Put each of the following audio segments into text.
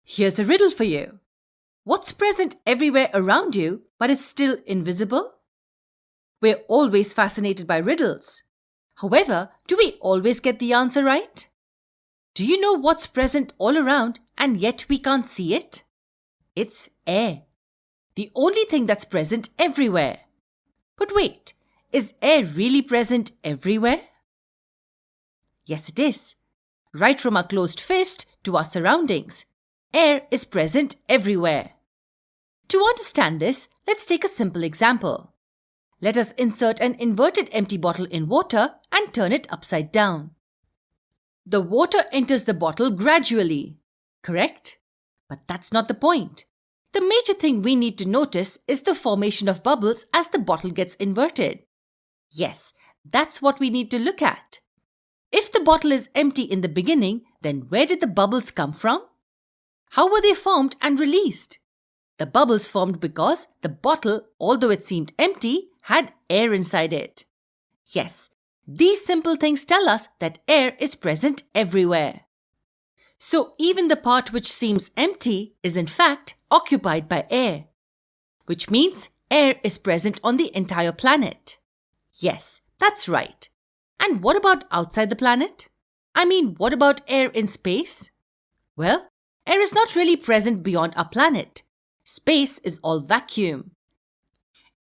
Here's a riddle for you. What's present everywhere around you, but is still invisible? We're always fascinated by riddles. However, do we always get the answer right? Do you know what's present all around and yet we can't see it? It's air. The only thing that's present everywhere. But wait, is air really present everywhere? Yes, it is. Right from our closed fist to our surroundings, air is present everywhere. To understand this, let's take a simple example. Let us insert an inverted empty bottle in water and turn it upside down. The water enters the bottle gradually, correct? But that's not the point. The major thing we need to notice is the formation of bubbles as the bottle gets inverted. Yes, that's what we need to look at. If the bottle is empty in the beginning, then where did the bubbles come from? How were they formed and released? The bubbles formed because the bottle, although it seemed empty, had air inside it. Yes, these simple things tell us that air is present everywhere. So even the part which seems empty is in fact occupied by air, which means air is present on the entire planet. Yes, that's right. And what about outside the planet? I mean, what about air in space? Well, air is not really present beyond our planet. Space is all vacuum.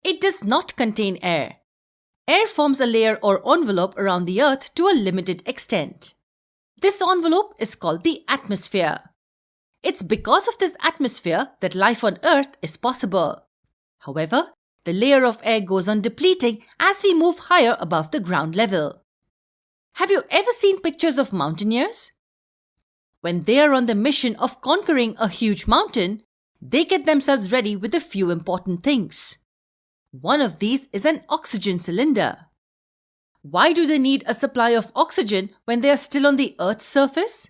It does not contain air. Air forms a layer or envelope around the Earth to a limited extent. This envelope is called the atmosphere. It's because of this atmosphere that life on Earth is possible. However, the layer of air goes on depleting as we move higher above the ground level. Have you ever seen pictures of mountaineers? When they are on the mission of conquering a huge mountain, they get themselves ready with a few important things. One of these is an oxygen cylinder. Why do they need a supply of oxygen when they are still on the Earth's surface?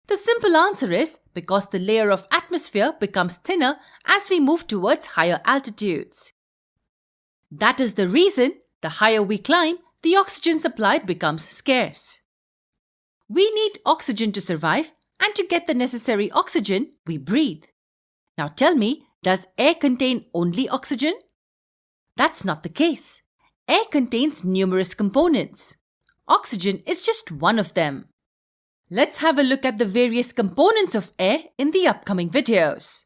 The simple answer is because the layer of atmosphere becomes thinner as we move towards higher altitudes. That is the reason the higher we climb, the oxygen supply becomes scarce. We need oxygen to survive, and to get the necessary oxygen, we breathe. Now tell me, does air contain only oxygen? That's not the case. Air contains numerous components. Oxygen is just one of them. Let's have a look at the various components of air in the upcoming videos.